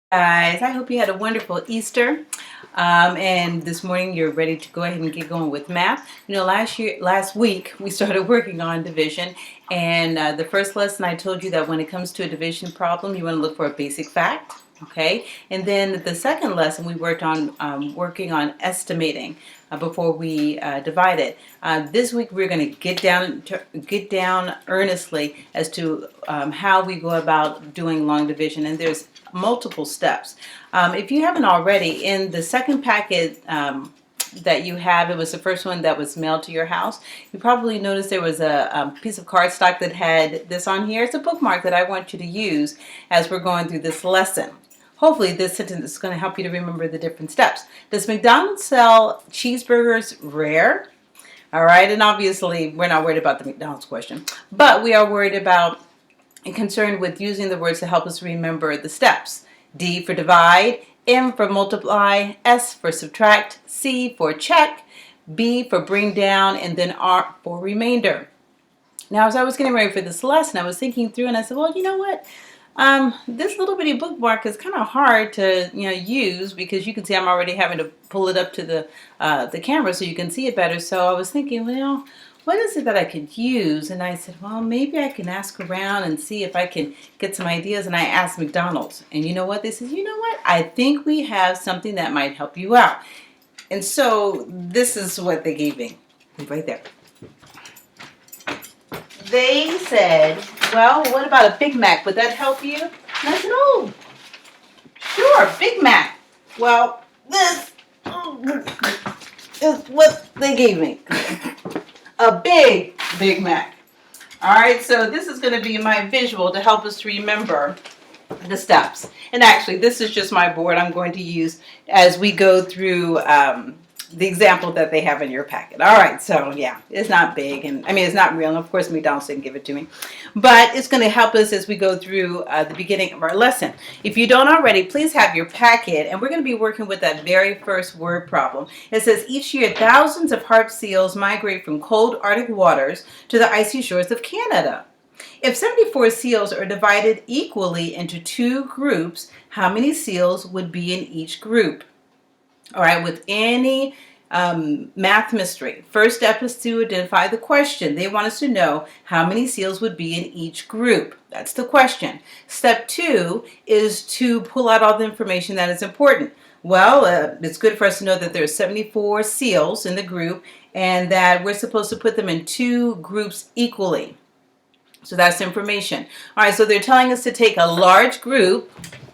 Guys, I hope you had a wonderful Easter. And this morning you're ready to go ahead and get going with math. Last week we started working on division, and the first lesson I told you that when it comes to a division problem, you want to look for a basic fact. Okay, and then the second lesson we worked on working on estimating before we divide it. This week we're going to get down earnestly as to how we go about doing long division, and there's multiple steps. If you haven't already, in the second packet that you have, it was the first one that was mailed to your house. You probably noticed there was a piece of cardstock that had this on here. It's a bookmark that I want you to use as we're going through this lesson. Hopefully this sentence is going to help you to remember the different steps. Does McDonald's sell cheeseburgers rare? All right, and obviously we're not worried about the McDonald's question, but we are worried about and concerned with using the words to help us remember the steps. D for divide, M for multiply, S for subtract, C for check, B for bring down, and then R for remainder. Now, as I was getting ready for this lesson, I was thinking through and I said, well, you know what? This little bitty bookmark is kind of hard to use because you can see I'm already having to pull it up to the camera so you can see it better. So I was thinking, well, what is it that I could use? And I said, well, maybe I can ask around and see if I can get some ideas. And I asked McDonald's, and you know what? They said, you know what? I think we have something that might help you out. And so this is what they gave me right there. They said, well, what about a Big Mac? Would that help you? And I said, oh, sure, Big Mac. Well, this is what they gave me. A Big Mac. All right, so this is going to be my visual to help us remember the steps. And actually, this is just my board I'm going to use as we go through the example that they have in your packet. All right, so yeah, it's not big, and I mean, it's not real, and of course McDonald's didn't give it to me, but it's going to help us as we go through the beginning of our lesson. If you don't already, please have your packet, and we're going to be working with that very first word problem. It says, each year thousands of harp seals migrate from cold Arctic waters to the icy shores of Canada. If 74 seals are divided equally into two groups, how many seals would be in each group? All right, with any math mystery, first step is to identify the question. They want us to know how many seals would be in each group. That's the question. Step 2 is to pull out all the information that is important. Well, it's good for us to know that there's 74 seals in the group and that we're supposed to put them in two groups equally. So that's information. All right, so they're telling us to take a large group,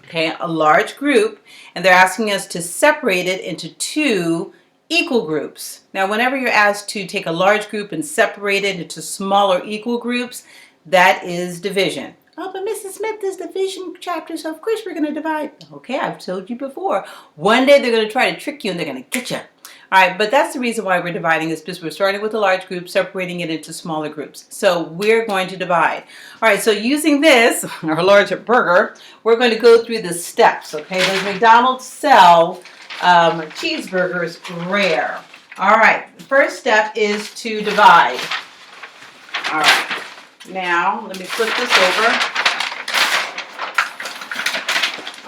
okay, a large group, and they're asking us to separate it into two equal groups. Now, whenever you're asked to take a large group and separate it into smaller equal groups, that is division. Oh, but Mrs. Smith, this division chapter, so of course we're going to divide. Okay, I've told you before. One day they're going to try to trick you and they're going to get you. All right, but that's the reason why we're dividing is because we're starting with a large group, separating it into smaller groups. So we're going to divide. All right, so using this, our larger burger, we're going to go through the steps, okay? Does McDonald's sell cheeseburgers rare? All right, the first step is to divide. All right, now let me flip this over.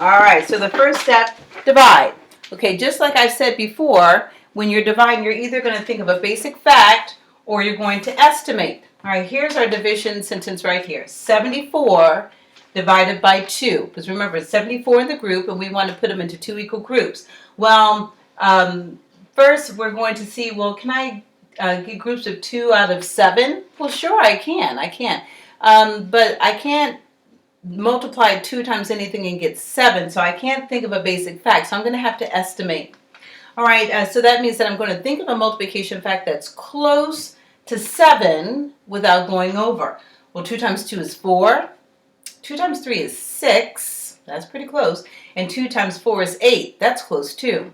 All right, so the first step, divide. Okay, just like I said before, when you're dividing, you're either going to think of a basic fact or you're going to estimate. All right, here's our division sentence right here. 74 divided by 2. Because remember, it's 74 in the group, and we want to put them into two equal groups. Well, first we're going to see, well, can I get groups of 2 out of 7? Well, sure, I can. But I can't multiply 2 times anything and get 7, so I can't think of a basic fact. So I'm going to have to estimate. All right, so that means that I'm going to think of a multiplication fact that's close to 7 without going over. Well, 2 times 2 is 4. 2 times 3 is 6. That's pretty close. And 2 times 4 is 8. That's close too.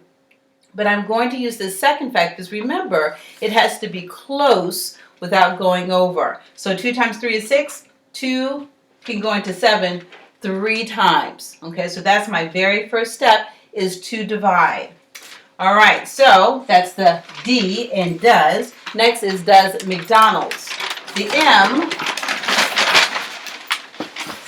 But I'm going to use this second fact because remember, it has to be close without going over. So 2 times 3 is 6. 2 can go into 7 3 times. Okay, so that's my very first step, is to divide. All right, so that's the D in does. Next is does McDonald's. The M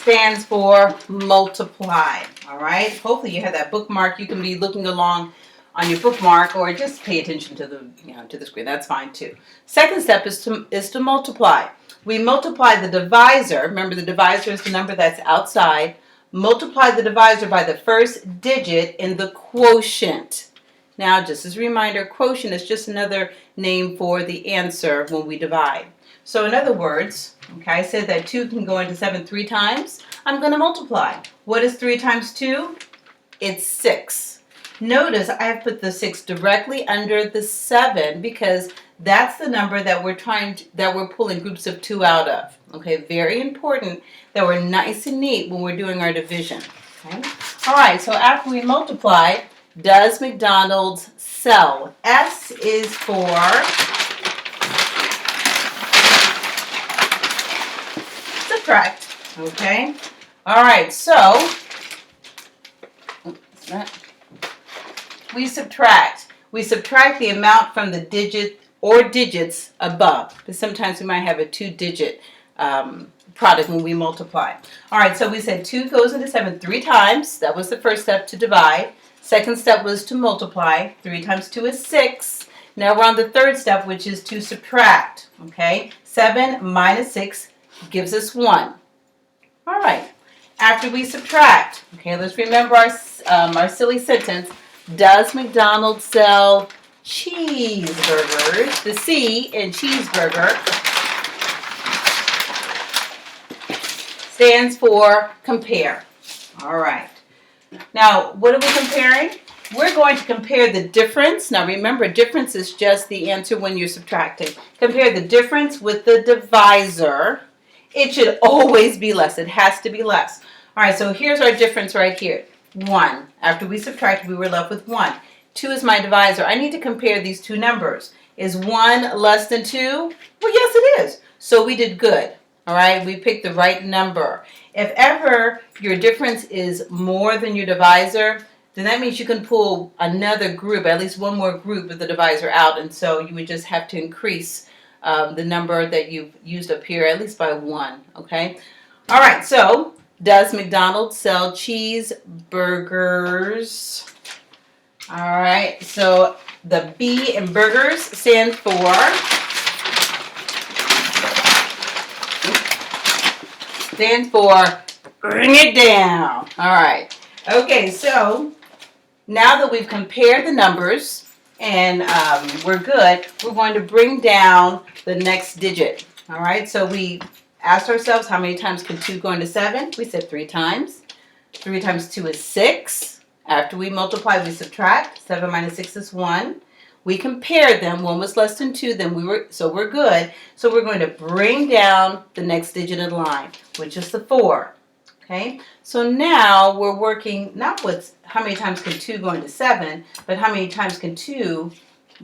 stands for multiply. All right. Hopefully you have that bookmark. You can be looking along on your bookmark, or just pay attention to the screen. That's fine too. Second step is to multiply. We multiply the divisor. Remember, the divisor is the number that's outside. Multiply the divisor by the first digit in the quotient. Now, just as a reminder, quotient is just another name for the answer when we divide. So in other words, okay, I said that 2 can go into 7 3 times. I'm going to multiply. What is 3 times 2? It's 6. Notice I have put the 6 directly under the 7 because that's the number that we're pulling groups of 2 out of. Okay, very important that we're nice and neat when we're doing our division. Okay? All right, so after we multiply, does McDonald's sell? S is for subtract. Okay? All right, so we subtract. We subtract the amount from the digit or digits above. But sometimes we might have a 2-digit product when we multiply. All right, so we said 2 goes into 7 3 times. That was the first step, to divide. Second step was to multiply. 3 times 2 is 6. Now we're on the third step, which is to subtract. Okay, 7 minus 6 gives us 1. All right, after we subtract, okay, let's remember our silly sentence. Does McDonald's sell cheeseburgers? The C in cheeseburger stands for compare. All right. Now, what are we comparing? We're going to compare the difference. Now, remember, difference is just the answer when you're subtracting. Compare the difference with the divisor. It should always be less. It has to be less. All right, so here's our difference right here. 1. After we subtracted, we were left with 1. 2 is my divisor. I need to compare these two numbers. Is 1 less than 2? Well, yes, it is. So we did good. All right, we picked the right number. If ever your difference is more than your divisor, then that means you can pull another group, at least one more group with the divisor out, and so you would just have to increase the number that you've used up here, at least by 1, okay? All right, so does McDonald's sell cheeseburgers? All right, so the B in burgers stands for bring it down. All right. Okay, so now that we've compared the numbers and we're good, we're going to bring down the next digit. All right, so we asked ourselves how many times can 2 go into 7? We said 3 times. 3 times 2 is 6. After we multiply, we subtract. 7 minus 6 is 1. We compared them. 1 was less than 2, so we're good. So we're going to bring down the next digit in line, which is the 4. Okay, so now we're working not with how many times can 2 go into 7, but how many times can 2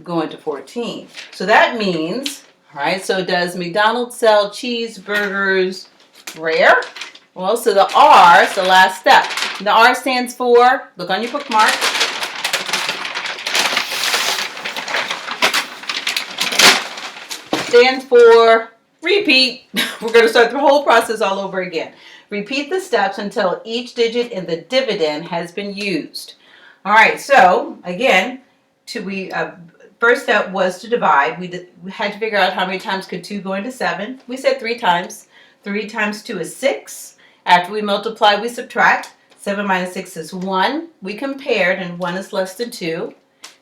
go into 14. So that means, all right, so does McDonald's sell cheeseburgers rare? Well, so the R is the last step. The R stands for, look on your bookmark, stands for repeat. We're going to start the whole process all over again. Repeat the steps until each digit in the dividend has been used. All right, so again, first step was to divide. We had to figure out how many times could 2 go into 7. We said 3 times. 3 times 2 is 6. After we multiply, we subtract. 7 minus 6 is 1. We compared, and 1 is less than 2.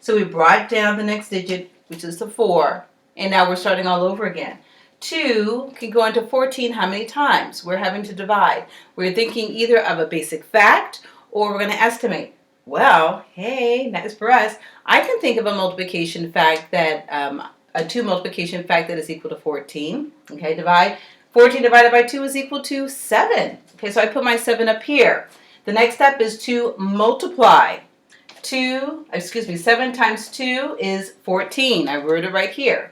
So we brought down the next digit, which is the 4. And now we're starting all over again. 2 can go into 14 how many times? We're having to divide. We're thinking either of a basic fact or we're going to estimate. Well, hey, nice for us. I can think of a multiplication fact that, a 2 multiplication fact that is equal to 14. Okay, divide. 14 divided by 2 is equal to 7. Okay, so I put my 7 up here. The next step is to multiply. 7 times 2 is 14. I wrote it right here.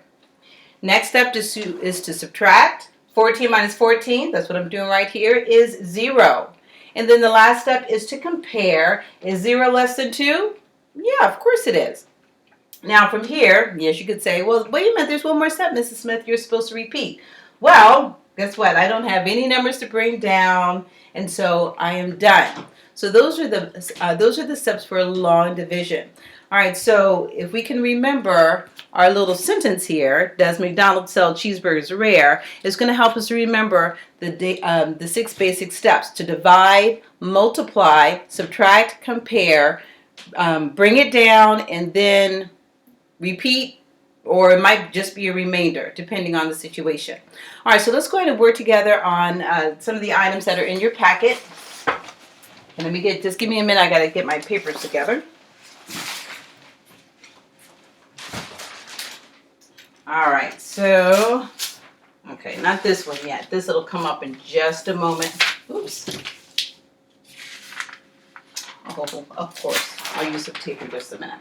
Next step is to subtract. 14 minus 14, that's what I'm doing right here, is 0. And then the last step is to compare. Is 0 less than 2? Yeah, of course it is. Now from here, yes, you could say, well, wait a minute, there's one more step, Mrs. Smith, you're supposed to repeat. Well, guess what? I don't have any numbers to bring down, and so I am done. So those are the steps for long division. All right, so if we can remember our little sentence here, does McDonald's sell cheeseburgers rare, is going to help us remember the 6 basic steps to divide, multiply, subtract, compare, bring it down, and then repeat, or it might just be a remainder, depending on the situation. All right, so let's go ahead and work together on some of the items that are in your packet. And just give me a minute, I gotta get my papers together. All right, so, okay, not this one yet. This will come up in just a moment. Oops. Oh, of course, I'll use the tape in just a minute.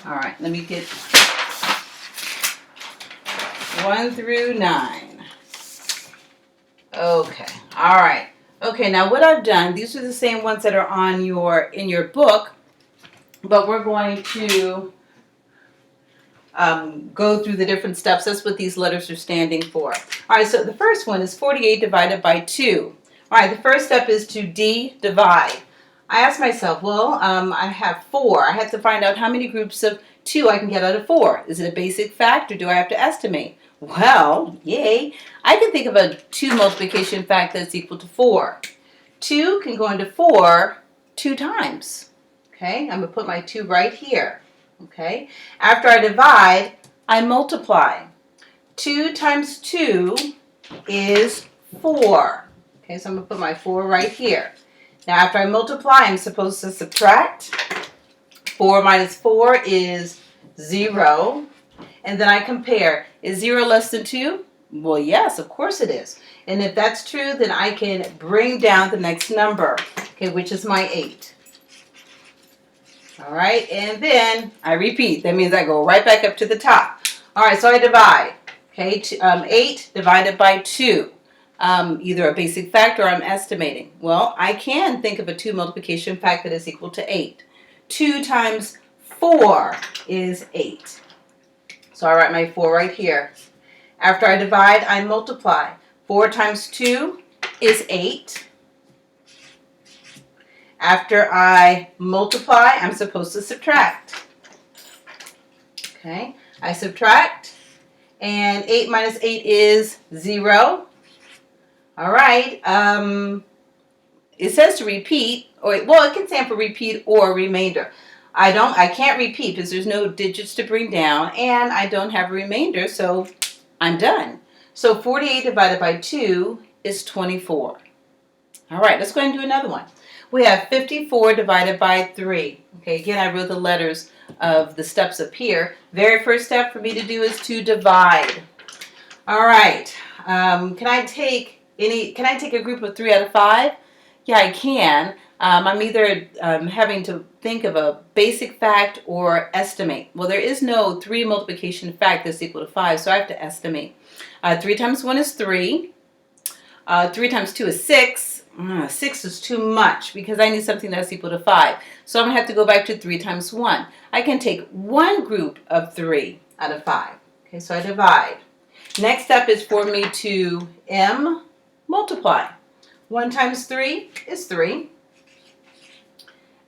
All right, let me get 1 through 9. Okay, all right. Okay, now what I've done, these are the same ones that are on in your book, but we're going to go through the different steps. That's what these letters are standing for. All right, so the first one is 48 divided by 2. All right, the first step is to divide. I asked myself, well, I have 4. I have to find out how many groups of 2 I can get out of 4. Is it a basic fact, or do I have to estimate? Well, yay, I can think of a 2 multiplication fact that's equal to 4. 2 can go into 4 2 times. Okay, I'm going to put my 2 right here. Okay, after I divide, I multiply. 2 times 2 is 4. Okay, so I'm going to put my 4 right here. Now after I multiply, I'm supposed to subtract. 4 minus 4 is 0. And then I compare. Is 0 less than 2? Well, yes, of course it is. And if that's true, then I can bring down the next number, okay, which is my 8. All right, and then I repeat. That means I go right back up to the top. All right, so I divide. Okay, 8 divided by 2. Either a basic fact or I'm estimating. Well, I can think of a 2 multiplication fact that is equal to 8. 2 times 4 is 8. So I write my 4 right here. After I divide, I multiply. 4 times 2 is 8. After I multiply, I'm supposed to subtract. Okay, I subtract, and 8 minus 8 is 0. All right, it says to repeat, well, it can stand for repeat or remainder. I can't repeat because there's no digits to bring down, and I don't have a remainder, so I'm done. So 48 divided by 2 is 24. All right, let's go ahead and do another one. We have 54 divided by 3. Okay, again, I wrote the letters of the steps up here. Very first step for me to do is to divide. All right, can I take a group of 3 out of 5? Yeah, I can. I'm either having to think of a basic fact or estimate. Well, there is no 3 multiplication fact that's equal to 5, so I have to estimate. 3 times 1 is 3. 3 times 2 is 6. 6 is too much because I need something that's equal to 5. So I'm going to have to go back to 3 times 1. I can take one group of 3 out of 5. Okay, so I divide. Next step is for me to multiply. 1 times 3 is 3.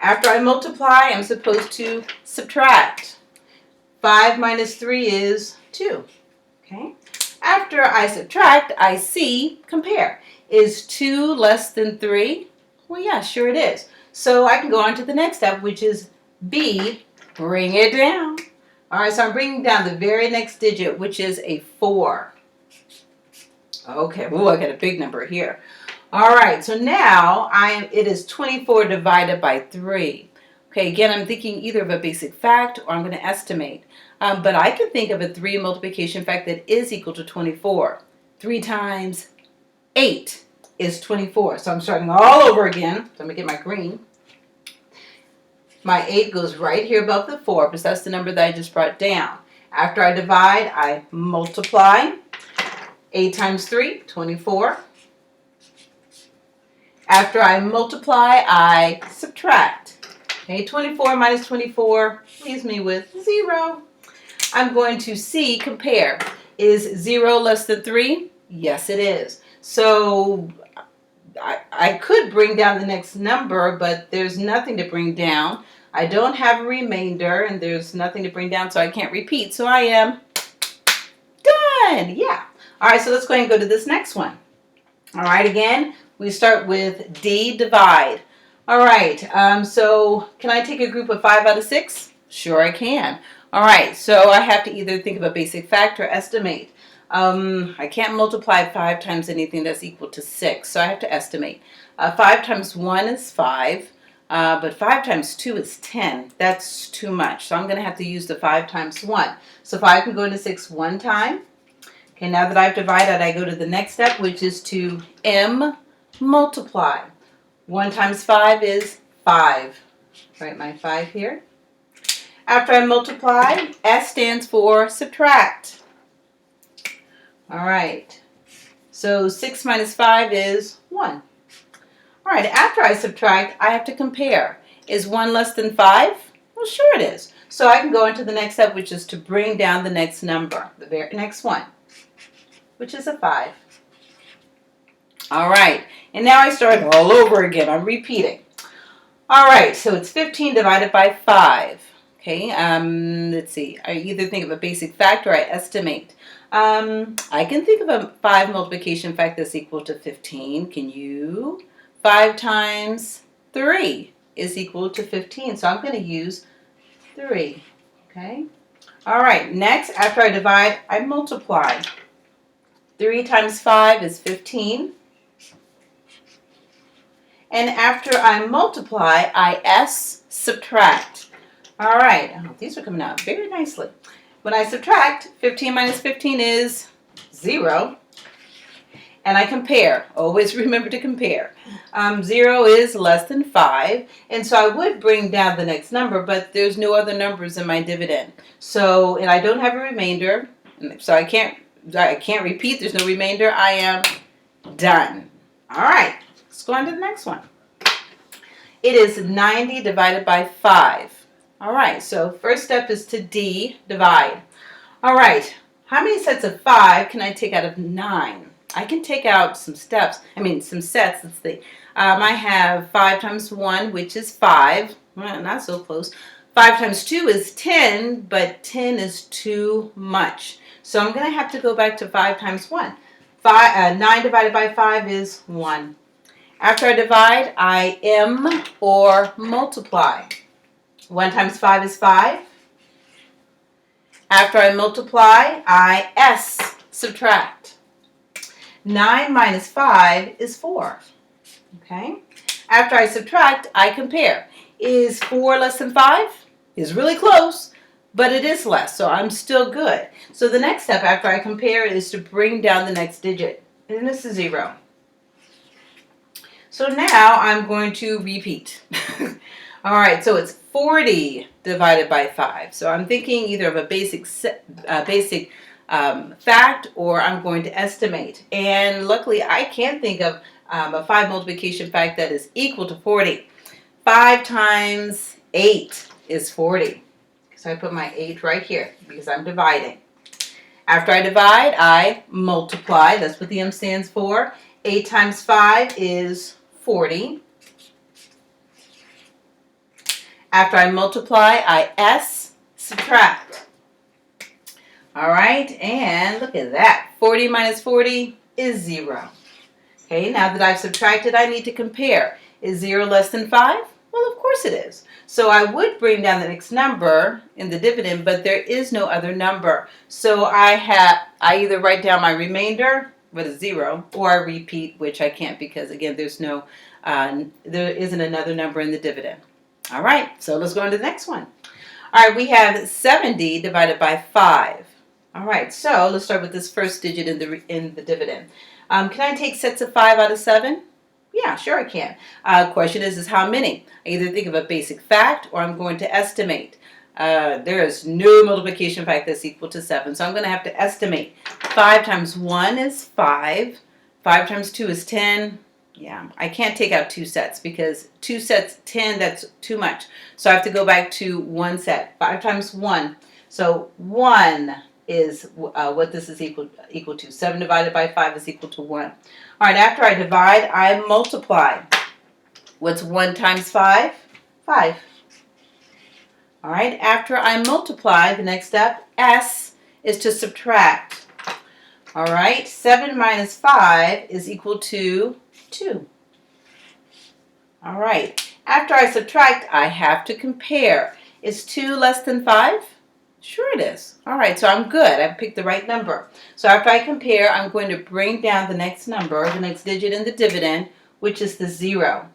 After I multiply, I'm supposed to subtract. 5 minus 3 is 2. Okay. After I subtract, I compare. Is 2 less than 3? Well, yeah, sure it is. So I can go on to the next step, which is B, bring it down. All right, so I'm bringing down the very next digit, which is a 4. Okay, well, I got a big number here. All right, so now it is 24 divided by 3. Okay, again, I'm thinking either of a basic fact or I'm going to estimate. But I can think of a 3 multiplication fact that is equal to 24. 3 times 8 is 24. So I'm starting all over again. So I'm going to get my green. My 8 goes right here above the 4 because that's the number that I just brought down. After I divide, I multiply. 8 times 3, 24. After I multiply, I subtract. Okay, 24 minus 24 leaves me with 0. I'm going to compare. Is 0 less than 3? Yes, it is. So I could bring down the next number, but there's nothing to bring down. I don't have a remainder, and there's nothing to bring down, so I can't repeat. So I am done. Yeah. All right, so let's go ahead and go to this next one. All right, again, we start with D, divide. All right, so can I take a group of 5 out of 6? Sure I can. All right, so I have to either think of a basic fact or estimate. I can't multiply 5 times anything that's equal to 6, so I have to estimate. 5 times 1 is 5, but 5 times 2 is 10. That's too much, so I'm going to have to use the 5 times 1. So 5 can go into 6 one time. Okay, now that I've divided, I go to the next step, which is to multiply. 1 times 5 is 5. Write my 5 here. After I multiply, S stands for subtract. All right, so 6 minus 5 is 1. All right, after I subtract, I have to compare. Is 1 less than 5? Well, sure it is. So I can go into the next step, which is to bring down the next number, the very next one, which is a 5. All right, and now I start all over again. I'm repeating. All right, so it's 15 divided by 5. Okay, let's see. I either think of a basic fact or I estimate. I can think of a 5 multiplication fact that's equal to 15. Can you? 5 times 3 is equal to 15, so I'm going to use 3. Okay. All right, next, after I divide, I multiply. 3 times 5 is 15. And after I multiply, I subtract. All right, oh, these are coming out very nicely. When I subtract, 15 minus 15 is 0. And I compare. Always remember to compare. 0 is less than 5. And so I would bring down the next number, but there's no other numbers in my dividend. So, and I don't have a remainder. So I can't repeat. There's no remainder. I am done. All right, let's go on to the next one. It is 90 divided by 5. All right, so first step is to divide. All right, how many sets of 5 can I take out of 9? I can take out some sets. Let's see. I have 5 times 1, which is 5. Well, not so close. 5 times 2 is 10, but 10 is too much. So I'm going to have to go back to 5 times 1. 9 divided by 5 is 1. After I divide, I or multiply. 1 times 5 is 5. After I multiply, I subtract. 9 minus 5 is 4. Okay. After I subtract, I compare. Is 4 less than 5? Is really close, but it is less, so I'm still good. So the next step after I compare is to bring down the next digit, and this is 0. So now I'm going to repeat. All right, so it's 40 divided by 5. So I'm thinking either of a basic fact or I'm going to estimate. And luckily I can think of a 5 multiplication fact that is equal to 40. 5 times 8 is 40. So I put my 8 right here because I'm dividing. After I divide, I multiply. That's what the M stands for. 8 times 5 is 40. After I multiply, I subtract. All right, and look at that. 40 minus 40 is 0. Okay, now that I've subtracted, I need to compare. Is 0 less than 5? Well, of course it is. So I would bring down the next number in the dividend, but there is no other number. So I either write down my remainder, what is 0, or I repeat, which I can't because, again, there isn't another number in the dividend. All right, so let's go on to the next one. All right, we have 70 divided by 5. All right, so let's start with this first digit in the dividend. Can I take sets of 5 out of 7? Yeah, sure I can. Question is how many? I either think of a basic fact or I'm going to estimate. There is no multiplication fact that's equal to 7, so I'm going to have to estimate. 5 times 1 is 5. 5 times 2 is 10. Yeah, I can't take out 2 sets because 2 sets, 10, that's too much. So I have to go back to 1 set. 5 times 1. So 1 is what this is equal to. 7 divided by 5 is equal to 1. All right, after I divide, I multiply. What's 1 times 5? 5. All right, after I multiply, the next step, S, is to subtract. All right, 7 minus 5 is equal to 2. All right, after I subtract, I have to compare. Is 2 less than 5? Sure it is. All right, so I'm good. I picked the right number. So after I compare, I'm going to bring down the next number, the next digit in the dividend, which is the 0.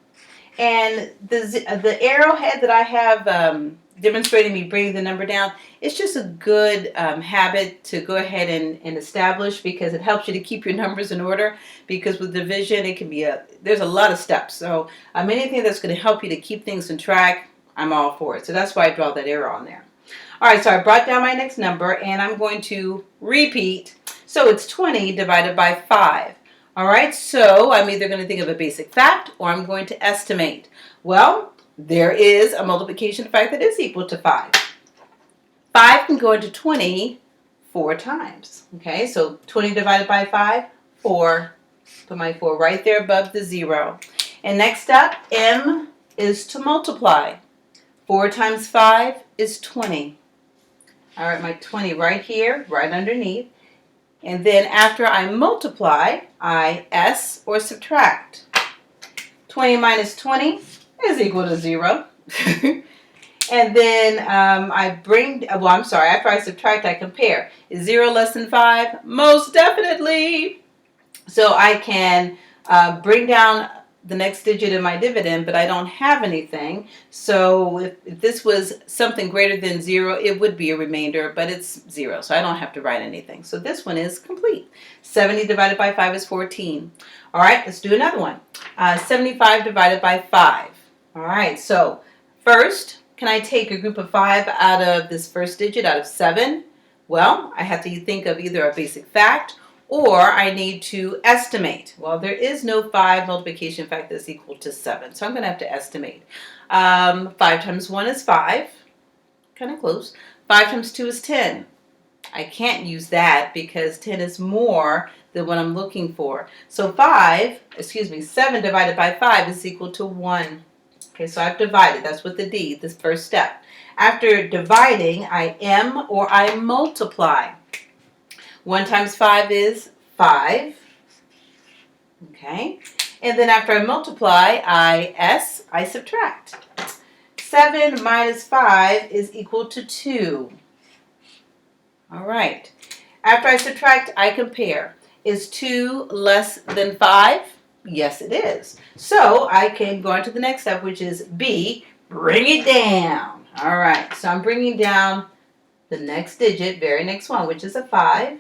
And the arrowhead that I have demonstrating me bringing the number down, it's just a good habit to go ahead and establish, because it helps you to keep your numbers in order. Because with division, it can be there's a lot of steps. So anything that's going to help you to keep things in track, I'm all for it. So that's why I draw that arrow on there. All right, so I brought down my next number, and I'm going to repeat. So it's 20 divided by 5. All right, so I'm either going to think of a basic fact or I'm going to estimate. Well, there is a multiplication fact that is equal to 5. 5 can go into 20 4 times. Okay, so 20 divided by 5, 4. Put my 4 right there above the 0. And next up, M is to multiply. 4 times 5 is 20. All right, my 20 right here, right underneath. And then after I multiply, I S or subtract. 20 minus 20 is equal to 0. And then after I subtract, I compare. Is 0 less than 5? Most definitely. So I can bring down the next digit in my dividend, but I don't have anything. So if this was something greater than 0, it would be a remainder, but it's 0, so I don't have to write anything. So this one is complete. 70 divided by 5 is 14. All right, let's do another one. 75 divided by 5. All right, so first, can I take a group of 5 out of this first digit, out of 7? Well, I have to think of either a basic fact or I need to estimate. Well, there is no 5 multiplication fact that's equal to 7, so I'm going to have to estimate. 5 times 1 is 5, kind of close. 5 times 2 is 10. I can't use that because 10 is more than what I'm looking for. So 7 divided by 5 is equal to 1. Okay, so I've divided. That's with the D, this first step. After dividing, I M or I multiply. 1 times 5 is 5. Okay. And then after I multiply, I subtract. 7 minus 5 is equal to 2. All right. After I subtract, I compare. Is 2 less than 5? Yes, it is. So I can go on to the next step, which is B, bring it down. All right. So I'm bringing down the next digit, very next one, which is a 5.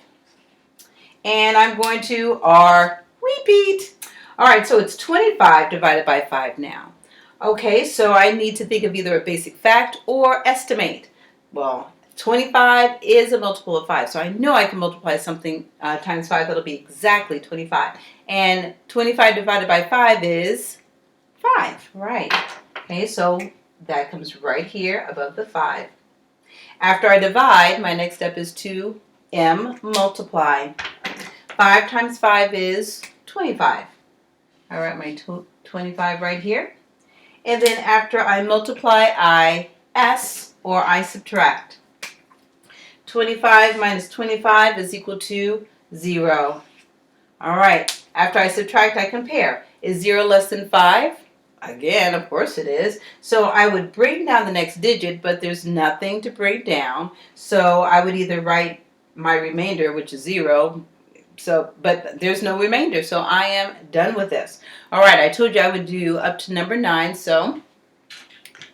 And I'm going to repeat. All right, so it's 25 divided by 5 now. Okay, so I need to think of either a basic fact or estimate. Well, 25 is a multiple of 5, so I know I can multiply something times 5. That'll be exactly 25. And 25 divided by 5 is 5, right? Okay, so that comes right here above the 5. After I divide, my next step is to M multiply. 5 times 5 is 25. I write my 25 right here. And then after I multiply, I S or I subtract. 25 minus 25 is equal to 0. All right. After I subtract, I compare. Is 0 less than 5? Again, of course it is. So I would bring down the next digit, but there's nothing to bring down. So I would either write my remainder, which is 0. But there's no remainder, so I am done with this. All right, I told you I would do up to number 9, so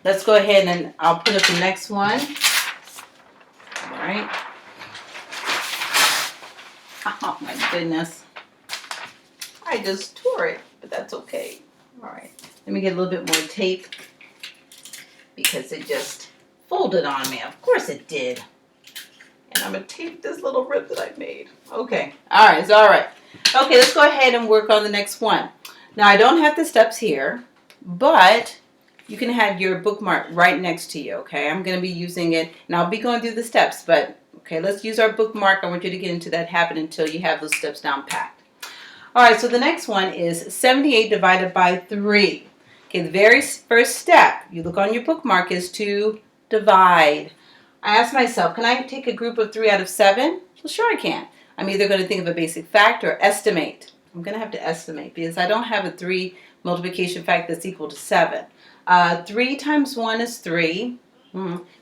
let's go ahead and I'll put up the next one. All right. Oh my goodness. I just tore it, but that's okay. All right, let me get a little bit more tape because it just folded on me. Of course it did. And I'm going to tape this little rip that I made. Okay. All right. It's all right. Okay, let's go ahead and work on the next one. Now, I don't have the steps here, but you can have your bookmark right next to you, okay? I'm going to be using it, and I'll be going through the steps, but Okay, let's use our bookmark. I want you to get into that habit until you have those steps down packed. All right, so the next one is 78 divided by 3. Okay, the very first step, you look on your bookmark, is to divide. I asked myself, can I take a group of 3 out of 7? Well, sure I can. I'm either going to think of a basic fact or estimate. I'm going to have to estimate because I don't have a 3 multiplication fact that's equal to 7. 3 times 1 is 3.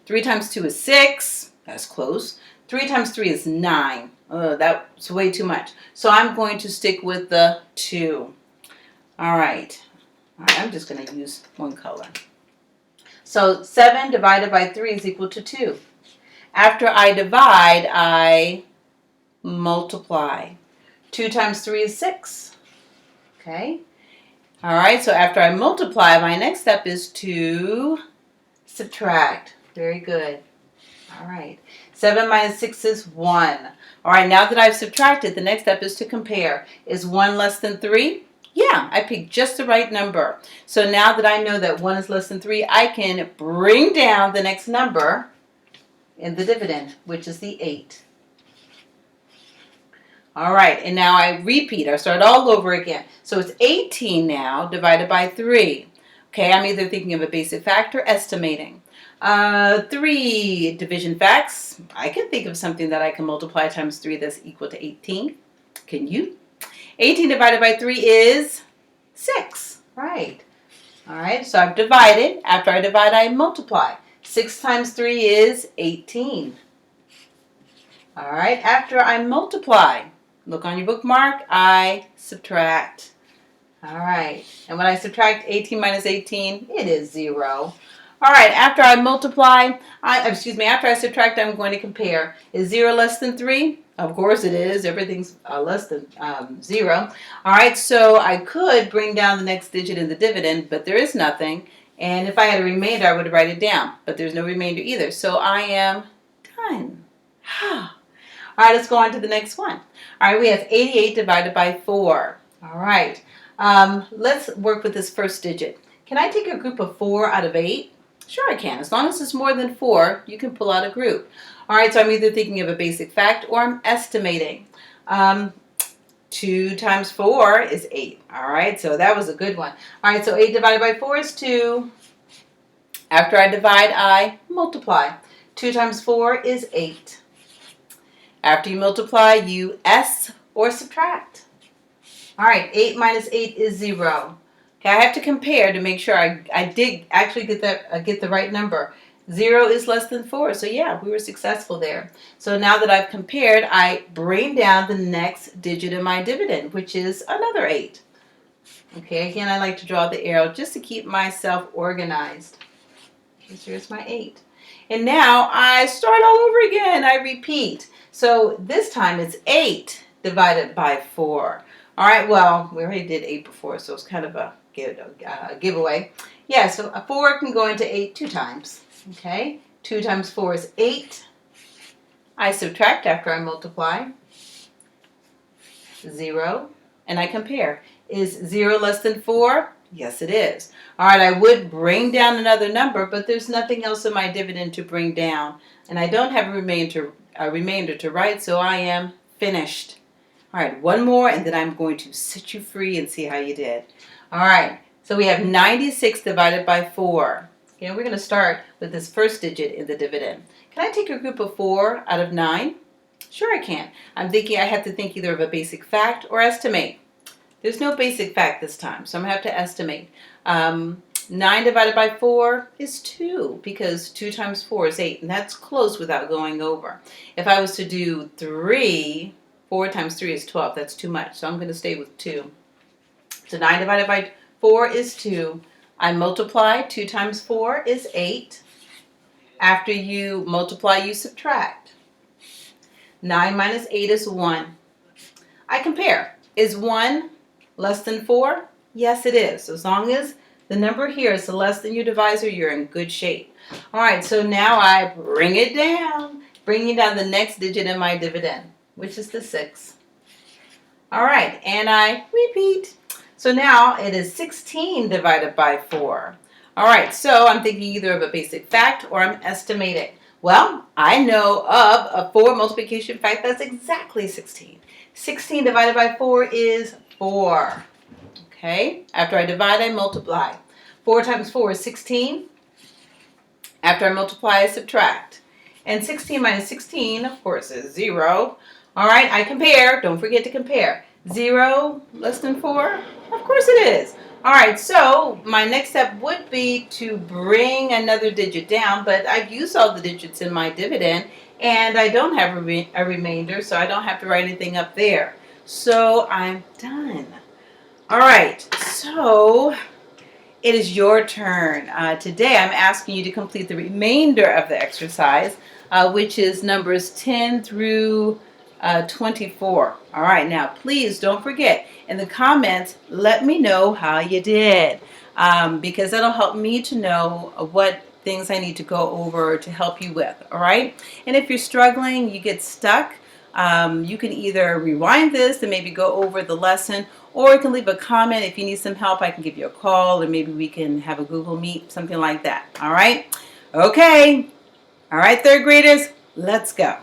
3 times 2 is 6. That's close. 3 times 3 is 9. That's way too much. So I'm going to stick with the 2. All right. I'm just going to use one color. So 7 divided by 3 is equal to 2. After I divide, I multiply. 2 times 3 is 6. Okay. All right. So after I multiply, my next step is to subtract. Very good. All right. 7 minus 6 is 1. All right. Now that I've subtracted, the next step is to compare. Is 1 less than 3? Yeah, I picked just the right number. So now that I know that 1 is less than 3, I can bring down the next number in the dividend, which is the 8. All right, and now I repeat. I start all over again. So it's 18 now divided by 3. Okay, I'm either thinking of a basic fact or estimating. 3 division facts. I can think of something that I can multiply times 3 that's equal to 18. Can you? 18 divided by 3 is 6. Right. All right, so I've divided. After I divide, I multiply. 6 times 3 is 18. All right, after I multiply, look on your bookmark, I subtract. All right, and when I subtract 18 minus 18, it is 0. All right, after I multiply, after I subtract, I'm going to compare. Is 0 less than 3? Of course it is. Everything's less than 0. All right, so I could bring down the next digit in the dividend, but there is nothing. And if I had a remainder, I would write it down. But there's no remainder either. So I am done. All right, let's go on to the next one. All right, we have 88 divided by 4. All right, let's work with this first digit. Can I take a group of 4 out of 8? Sure I can. As long as it's more than 4, you can pull out a group. All right, so I'm either thinking of a basic fact or I'm estimating. 2 times 4 is 8. All right, so that was a good one. All right, so 8 divided by 4 is 2. After I divide, I multiply. 2 times 4 is 8. After you multiply, you or subtract. All right, 8 minus 8 is 0. Okay, I have to compare to make sure I did actually get the right number. 0 is less than 4, so yeah, we were successful there. So now that I've compared, I bring down the next digit in my dividend, which is another 8. Okay, again, I like to draw the arrow just to keep myself organized. Okay, so here's my 8. And now I start all over again. I repeat. So this time it's 8 divided by 4. All right, well, we already did 8 before, so it's kind of a giveaway. Yeah, so a 4 can go into 8 2 times. Okay, 2 times 4 is 8. I subtract after I multiply. 0. And I compare. Is 0 less than 4? Yes, it is. All right, I would bring down another number, but there's nothing else in my dividend to bring down. And I don't have a remainder to write, so I am finished. All right, one more, and then I'm going to set you free and see how you did. All right, so we have 96 divided by 4. Okay, we're going to start with this first digit in the dividend. Can I take a group of 4 out of 9? Sure I can. I'm thinking I have to think either of a basic fact or estimate. There's no basic fact this time, so I'm going to have to estimate. 9 divided by 4 is 2, because 2 times 4 is 8, and that's close without going over. If I was to do 3, 4 times 3 is 12. That's too much, so I'm going to stay with 2. So 9 divided by 4 is 2. I multiply. 2 times 4 is 8. After you multiply, you subtract. 9 minus 8 is 1. I compare. Is 1 less than 4? Yes, it is. As long as the number here is less than your divisor, you're in good shape. All right, so now I bring it down, bringing down the next digit in my dividend, which is the 6. All right, and I repeat. So now it is 16 divided by 4. All right, so I'm thinking either of a basic fact or I'm estimating. Well, I know of a 4 multiplication fact that's exactly 16. 16 divided by 4 is 4. Okay? After I divide, I multiply. 4 times 4 is 16. After I multiply, I subtract. And 16 minus 16, of course, is 0. All right, I compare. Don't forget to compare. 0 less than 4? Of course it is. All right, so my next step would be to bring another digit down, but I've used all the digits in my dividend, and I don't have a remainder, so I don't have to write anything up there. So I'm done. All right, so it is your turn. Today I'm asking you to complete the remainder of the exercise, which is numbers 10 through 24. All right, now please don't forget, in the comments, let me know how you did, because that'll help me to know what things I need to go over to help you with, all right? And if you're struggling, you get stuck, you can either rewind this and maybe go over the lesson, or you can leave a comment. If you need some help, I can give you a call, or maybe we can have a Google Meet, something like that. All right? Okay. All right, third graders, let's go.